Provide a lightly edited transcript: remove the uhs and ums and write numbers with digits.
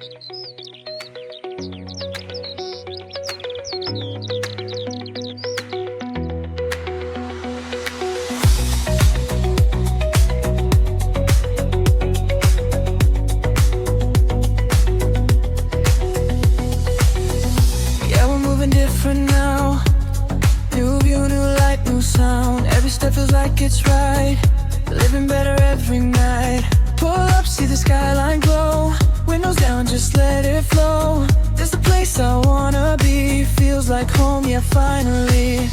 Yeah, we're moving different now. New view, new light, new sound. Every step feels like it's right. Living better every night. Pull up, see the skyline glow. Windows down, just let it flow. This the place I wanna be. Feels like home, yeah, finally.